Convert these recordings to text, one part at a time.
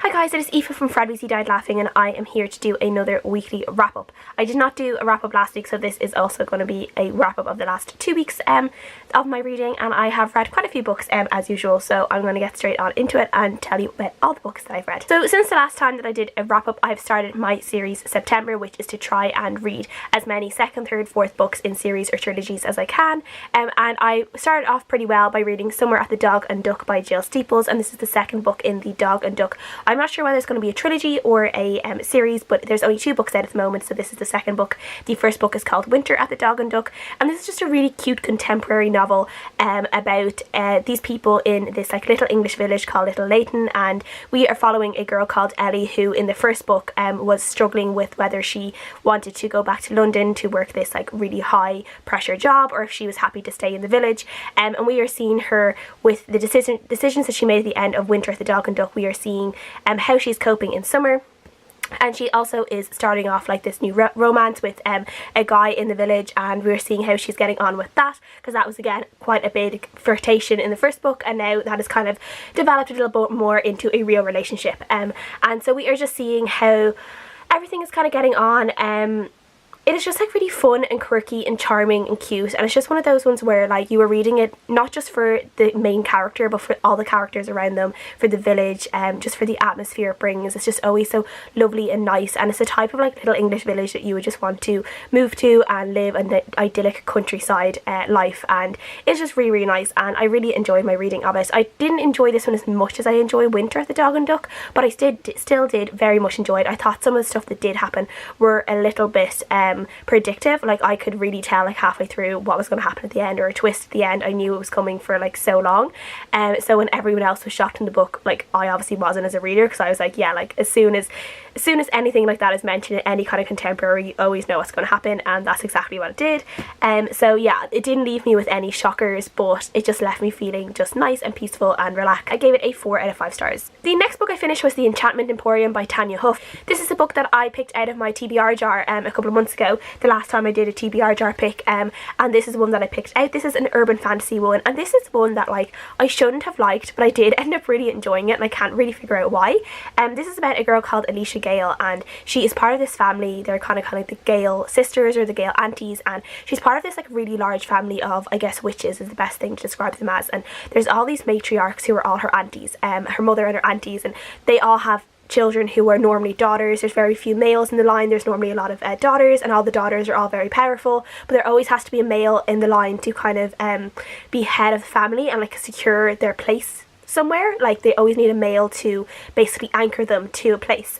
Hi guys, it is Aoife from Fred Weasley Died Laughing and I am here to do another weekly wrap up. I did not do a wrap up last week, so this is also going to be a wrap up of the last 2 weeks of my reading, and I have read quite a few books as usual, so I'm going to get straight on into it and tell you about all the books that I've read. So since the last time that I did a wrap up, I've started my series September, which is to try and read as many second, third, fourth books in series or trilogies as I can, and I started off pretty well by reading Somewhere at the Dog and Duck by Jill Steeples, and this is the second book in the Dog and Duck. I'm not sure whether it's going to be a trilogy or a series, but there's only 2 books out at the moment, so this is the second book. The first book is called Winter at the Dog and Duck, and this is just a really cute contemporary novel about these people in this like little English village called Little Leighton, and we are following a girl called Ellie who in the first book was struggling with whether she wanted to go back to London to work this like really high pressure job or if she was happy to stay in the village, and we are seeing her with the decisions that she made at the end of Winter at the Dog and Duck. We are seeing how she's coping in summer. And she also is starting off like this new romance with a guy in the village, and we're seeing how she's getting on with that, because that was again quite a big flirtation in the first book, and now that has kind of developed a little bit more into a real relationship, and so we are just seeing how everything is kind of getting on. It is just like really fun and quirky and charming and cute, and it's just one of those ones where like you are reading it not just for the main character but for all the characters around them, for the village, just for the atmosphere it brings. It's just always so lovely and nice, and it's the type of like little English village that you would just want to move to and live in the idyllic countryside life, and it's just really, really nice, and I really enjoyed my reading of it. I didn't enjoy this one as much as I enjoy Winter at the Dog and Duck, but I still did very much enjoy it. I thought some of the stuff that did happen were a little bit predictive. Like I could really tell like halfway through what was going to happen at the end, or a twist at the end. I knew it was coming for like so long, so when everyone else was shocked in the book, like I obviously wasn't as a reader, because I was like, yeah, like as soon as anything like that is mentioned in any kind of contemporary, you always know what's going to happen, and that's exactly what it did. So yeah, it didn't leave me with any shockers, but it just left me feeling just nice and peaceful and relaxed. I gave it a 4 out of 5 stars. The next book I finished was The Enchantment Emporium by Tanya Huff. This is a book that I picked out of my TBR jar a couple of months ago, the last time I did a TBR jar pick, and this is one that I picked out. This is an urban fantasy one, and this is one that like I shouldn't have liked, but I did end up really enjoying it, and I can't really figure out why. This is about a girl called Alicia Gale, and she is part of this family. They're kind of like the Gale sisters or the Gale aunties, and she's part of this like really large family of, I guess, witches is the best thing to describe them as, and there's all these matriarchs who are all her aunties, her mother and her aunties, and they all have children who are normally daughters. There's very few males in the line. There's normally a lot of daughters, and all the daughters are all very powerful, but there always has to be a male in the line to kind of be head of the family and like secure their place somewhere. Like they always need a male to basically anchor them to a place.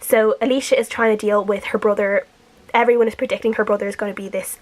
So Alicia is trying to deal with her brother. Everyone is predicting her brother is going to be this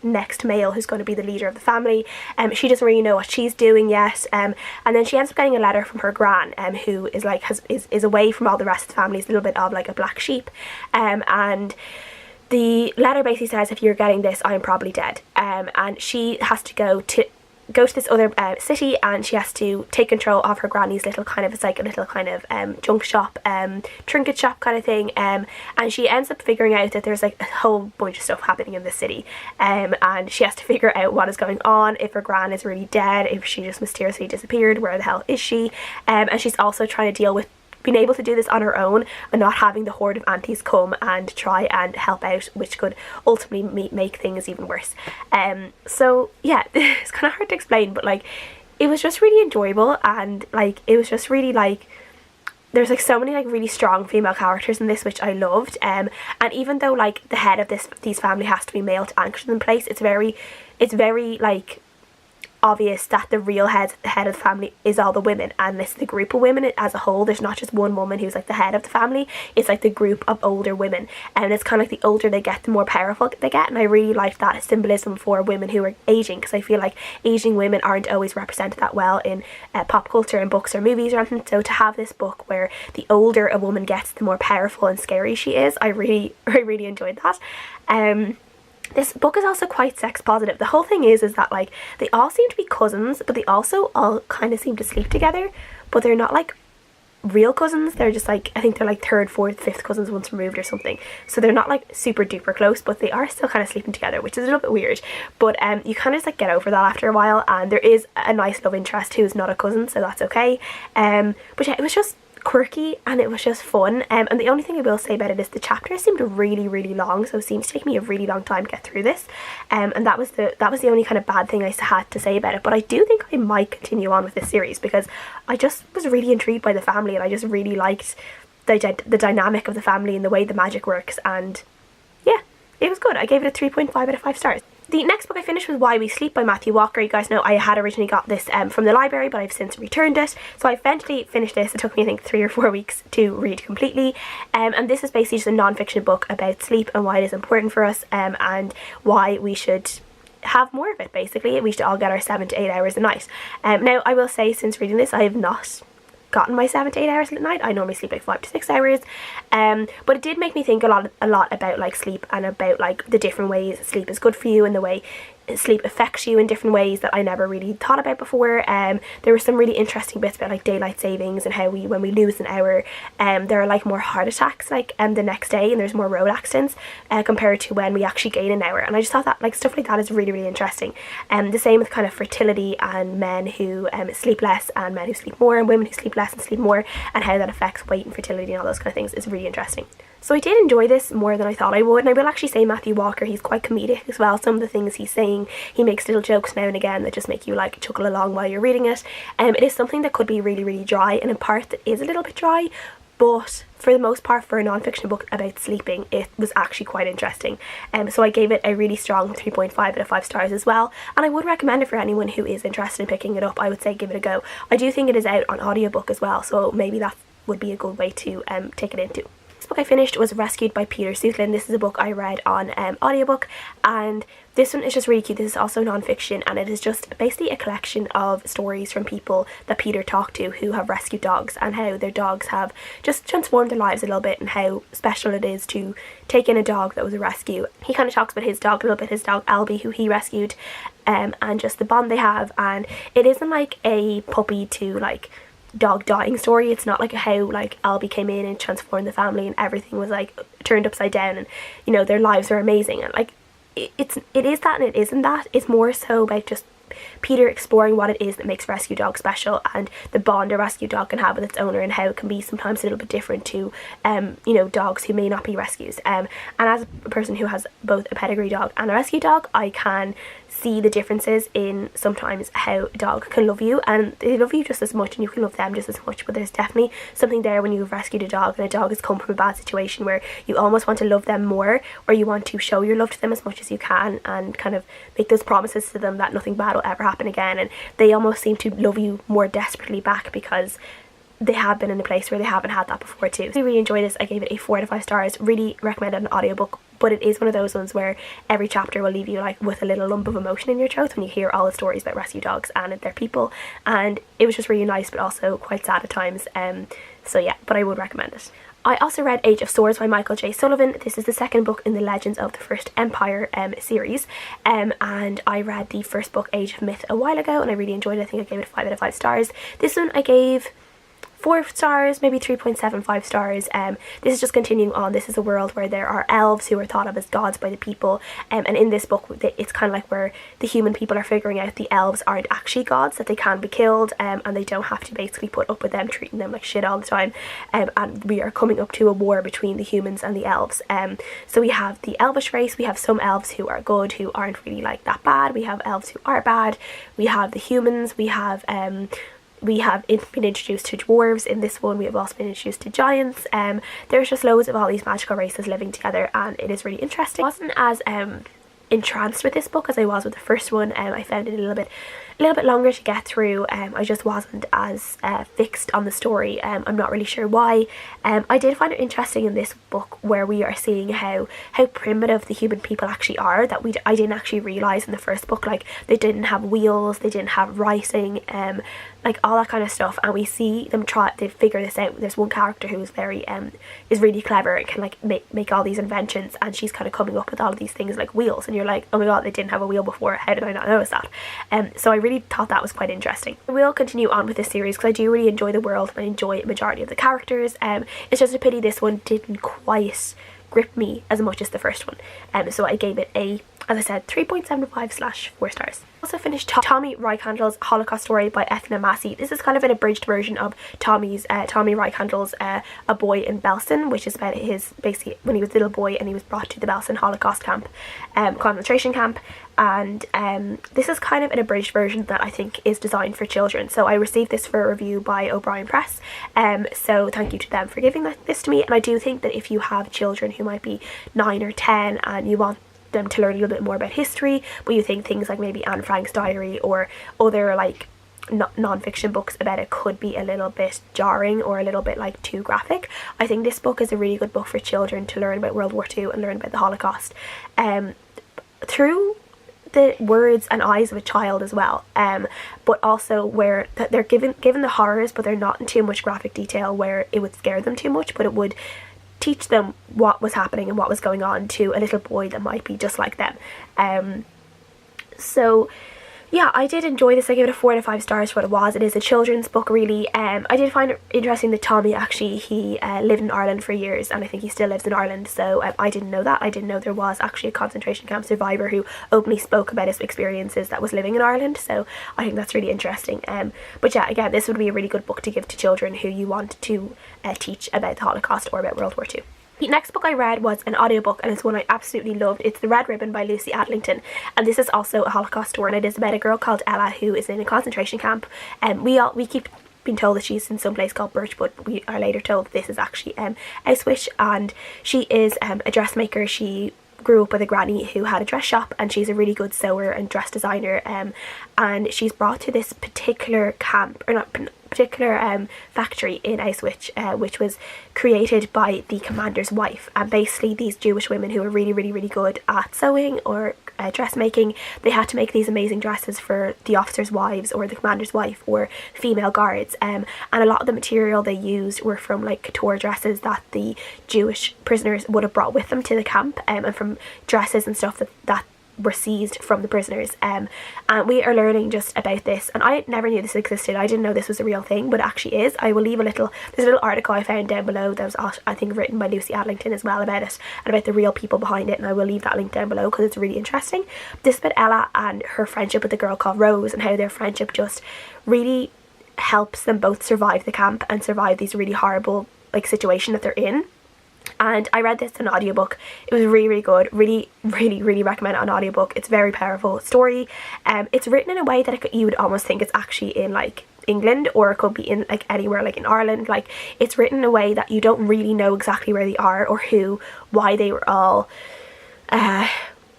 next male who's going to be the leader of the family. She doesn't really know what she's doing yet, and then she ends up getting a letter from her gran, who is like is away from all the rest of the family. It's a little bit of like a black sheep, and the letter basically says, if you're getting this, I am probably dead. And she has to go to this other city, and she has to take control of her granny's little kind of, it's like a little kind of junk shop, trinket shop kind of thing, and she ends up figuring out that there's like a whole bunch of stuff happening in this city, and she has to figure out what is going on, if her gran is really dead, if she just mysteriously disappeared, where the hell is she, and she's also trying to deal with being able to do this on her own and not having the horde of aunties come and try and help out, which could ultimately make things even worse. So yeah, it's kind of hard to explain, but like it was just really enjoyable, and like it was just really like there's like so many like really strong female characters in this, which I loved, and even though like the head of these family has to be male to anchor them in place, it's very like obvious that the real head of the family is all the women, and it's the group of women as a whole. There's not just one woman who's like the head of the family. It's like the group of older women, and it's kind of like the older they get, the more powerful they get, and I really like that symbolism for women who are aging, because I feel like aging women aren't always represented that well in pop culture and books or movies or anything. So to have this book where the older a woman gets, the more powerful and scary she is, I really enjoyed that. This book is also quite sex positive. The whole thing is that like they all seem to be cousins, but they also all kind of seem to sleep together, but they're not like real cousins. They're just like, I think they're like 3rd, 4th, 5th cousins once removed or something. So they're not like super duper close, but they are still kind of sleeping together, which is a little bit weird. But you kind of just like get over that after a while, and there is a nice love interest who's not a cousin, so that's okay. But yeah, it was just quirky and it was just fun, and the only thing I will say about it is the chapters seemed really long, so it seemed to take me a really long time to get through this, and that was the only kind of bad thing I had to say about it. But I do think I might continue on with this series because I just was really intrigued by the family, and I just really liked the dynamic of the family and the way the magic works, and yeah, it was good. I gave it a 3.5 out of 5 stars. The next book I finished was Why We Sleep by Matthew Walker. You guys know I had originally got this from the library, but I've since returned it. So I eventually finished this. It took me, I think, 3 or 4 weeks to read completely. And this is basically just a non-fiction book about sleep and why it is important for us, and why we should have more of it, basically. We should all get our 7 to 8 hours a night. Now, I will say, since reading this, I have not gotten my 7 to 8 hours at night. I normally sleep like 5 to 6 hours, but it did make me think a lot about like sleep, and about like the different ways sleep is good for you, and the way sleep affects you in different ways that I never really thought about before. There were some really interesting bits about like daylight savings, and how when we lose an hour, there are like more heart attacks like the next day, and there's more road accidents compared to when we actually gain an hour. And I just thought that like stuff like that is really interesting. The same with kind of fertility, and men who sleep less and men who sleep more, and women who sleep less and sleep more, and how that affects weight and fertility and all those kind of things is really interesting. So I did enjoy this more than I thought I would, and I will actually say Matthew Walker, he's quite comedic as well. Some of the things he's saying, he makes little jokes now and again that just make you like chuckle along while you're reading it. It is something that could be really dry, and in part that is a little bit dry, but for the most part, for a non-fiction book about sleeping, it was actually quite interesting. So I gave it a really strong 3.5 out of 5 stars as well, and I would recommend it for anyone who is interested in picking it up. I would say give it a go. I do think it is out on audiobook as well, so maybe that would be a good way to take it into. Book I finished was Rescued by Peter Zheutlin. This is a book I read on audiobook, and this one is just really cute. This is also non-fiction, and it is just basically a collection of stories from people that Peter talked to who have rescued dogs, and how their dogs have just transformed their lives a little bit, and how special it is to take in a dog that was a rescue. He kind of talks about his dog a little bit, his dog Albie, who he rescued, and just the bond they have. And it isn't like a puppy to like dog dying story. It's not like how like Albie came in and transformed the family and everything was like turned upside down, and you know, their lives are amazing, and like it is that and it isn't that. It's more so about just Peter exploring what it is that makes rescue dog special, and the bond a rescue dog can have with its owner, and how it can be sometimes a little bit different to you know, dogs who may not be rescues. And as a person who has both a pedigree dog and a rescue dog, I can see the differences in sometimes how a dog can love you, and they love you just as much and you can love them just as much. But there's definitely something there when you've rescued a dog and a dog has come from a bad situation where you almost want to love them more, or you want to show your love to them as much as you can, and kind of make those promises to them that nothing bad will ever happen again, and they almost seem to love you more desperately back because they have been in a place where they haven't had that before too. So I really enjoyed this. I gave it a 4 out of 5 stars. Really recommend it on audiobook, but it is one of those ones where every chapter will leave you like with a little lump of emotion in your throat when you hear all the stories about rescue dogs and their people, and it was just really nice but also quite sad at times. So yeah, but I would recommend it. I also read Age of Swords by Michael J. Sullivan. This is the second book in the Legends of the First Empire series, and I read the first book, Age of Myth, a while ago, and I really enjoyed it. I think I gave it a 5 out of 5 stars. This one I gave 4 stars, maybe 3.75 stars. This is just continuing on. This is a world where there are elves who are thought of as gods by the people, and in this book it's kind of like where the human people are figuring out the elves aren't actually gods, that they can be killed, and they don't have to basically put up with them treating them like shit all the time, and we are coming up to a war between the humans and the elves. So we have the elvish race, we have some elves who are good, who aren't really like that bad, we have elves who are bad, we have the humans, we have been introduced to dwarves in this one, we have also been introduced to giants. There's just loads of all these magical races living together, and it is really interesting. I wasn't as entranced with this book as I was with the first one. I found it a little bit longer to get through. I just wasn't as fixed on the story. I'm not really sure why. I did find it interesting in this book where we are seeing how primitive the human people actually are, that I didn't actually realise in the first book. Like, they didn't have wheels, they didn't have writing, like all that kind of stuff, and we see them try to figure this out. There's one character who is very is really clever and can like make all these inventions, and she's kind of coming up with all of these things like wheels, and you're like, oh my god, they didn't have a wheel before, how did I not notice that? So I really thought that was quite interesting. I will continue on with this series because I do really enjoy the world and I enjoy a majority of the characters. It's just a pity this one didn't quite grip me as much as the first one, so I gave it a as I said, 3.75/4 stars. Also finished Tomi Reichental's Holocaust Story by Eithne and Massey. This is kind of an abridged version of Tomi Reichental's A Boy in Belsen, which is about his, basically, when he was a little boy and he was brought to the Belsen Holocaust camp, concentration camp. And this is kind of an abridged version that I think is designed for children. So I received this for a review by O'Brien Press, so thank you to them for giving this to me. And I do think that if you have children who might be 9 or 10 and you want them to learn a little bit more about history, but you think things like maybe Anne Frank's diary or other like non-fiction books about it could be a little bit jarring or a little bit like too graphic, I think this book is a really good book for children to learn about World War II and learn about the Holocaust through the words and eyes of a child as well, but also where they're given the horrors, but they're not in too much graphic detail where it would scare them too much, but it would teach them what was happening and what was going on to a little boy that might be just like them. So yeah, I did enjoy this. I gave it a 4 out of 5 stars for what it was. It is a children's book, really. I did find it interesting that Tomi actually, he lived in Ireland for years, and I think he still lives in Ireland, so I didn't know that. I didn't know there was actually a concentration camp survivor who openly spoke about his experiences that was living in Ireland, so I think that's really interesting. But yeah, again, this would be a really good book to give to children who you want to teach about the Holocaust or about World War II. The next book I read was an audiobook, and it's one I absolutely loved. It's The Red Ribbon by Lucy Adlington, and this is also a Holocaust story, and it is about a girl called Ella who is in a concentration camp. We keep being told that she's in some place called Birchwood, but we are later told this is actually Auschwitz, and she is a dressmaker. She grew up with a granny who had a dress shop, and she's a really good sewer and dress designer, and she's brought to this particular camp, or not particular factory in Auschwitz, which was created by the commander's wife. And basically these Jewish women who are really good at sewing or dressmaking, they had to make these amazing dresses for the officers' wives or the commander's wife or female guards, and a lot of the material they used were from like couture dresses that the Jewish prisoners would have brought with them to the camp, and from dresses and stuff that were seized from the prisoners, and we are learning just about this. And I never knew this existed. I didn't know this was a real thing, but it actually is. I will leave there's a little article I found down below that was, I think, written by Lucy Adlington as well about it and about the real people behind it, and I will leave that link down below because it's really interesting. This is about Ella and her friendship with a girl called Rose, and how their friendship just really helps them both survive the camp and survive these really horrible like situation that they're in. And I read this in an audiobook. It was really good. Really recommend it on audiobook. It's a very powerful story. It's written in a way that you would almost think it's actually in like England, or it could be in like anywhere like in Ireland. Like, it's written in a way that you don't really know exactly where they are or why they were all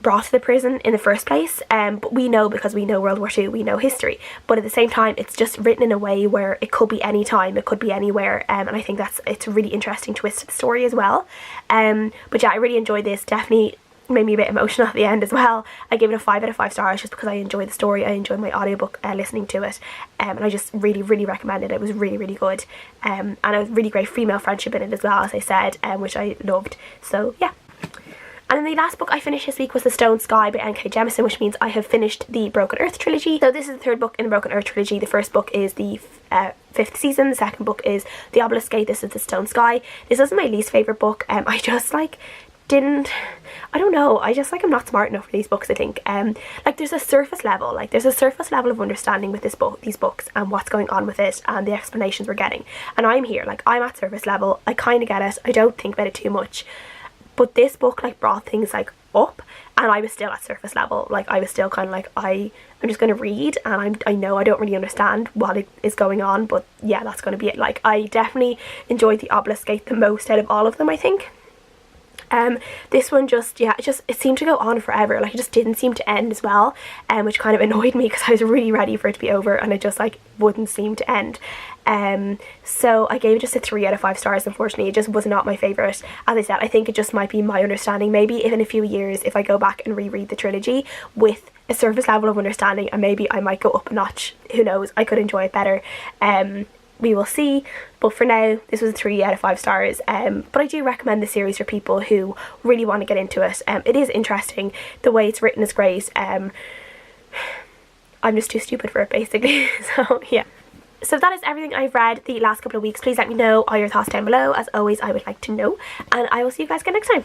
brought to the prison in the first place, but we know, because we know World War II, we know history, but at the same time it's just written in a way where it could be any time, it could be anywhere, and I think it's a really interesting twist to the story as well. But yeah, I really enjoyed this. Definitely made me a bit emotional at the end as well. I gave it a 5 out of 5 stars just because I enjoyed the story. I enjoyed my audiobook listening to it, and I just really recommend it. It was really good, and a really great female friendship in it as well, as I said, which I loved. So yeah. And then the last book I finished this week was The Stone Sky by NK Jemisin, which means I have finished the Broken Earth trilogy. So this is the third book in the Broken Earth trilogy. The first book is the 5th season. The second book is The Obelisk Gate. This is The Stone Sky. This is my least favourite book. I just like I don't know, I just like I'm not smart enough for these books, I think. Like there's a surface level of understanding with these books and what's going on with it and the explanations we're getting, and I'm here, like I'm at surface level. I kind of get it, I don't think about it too much. But this book like brought things like up, and I was still at surface level. Like I was still kind of like, I'm just going to read, and I know I don't really understand what is going on, but yeah, that's going to be it. Like I definitely enjoyed The Obelisk Gate the most out of all of them, I think. This one just, yeah, it seemed to go on forever. Like it just didn't seem to end as well, which kind of annoyed me because I was really ready for it to be over, and it just like wouldn't seem to end. So I gave it just a 3 out of 5 stars. Unfortunately, it just was not my favourite. As I said, I think it just might be my understanding. Maybe in a few years, if I go back and reread the trilogy with a surface level of understanding, and maybe I might go up a notch. Who knows? I could enjoy it better. We will see, but for now this was a 3 out of 5 stars. But I do recommend the series for people who really want to get into it. It is interesting, the way it's written is great. I'm just too stupid for it, basically. So yeah. So that is everything I've read the last couple of weeks. Please let me know all your thoughts down below. As always, I would like to know, and I will see you guys again next time.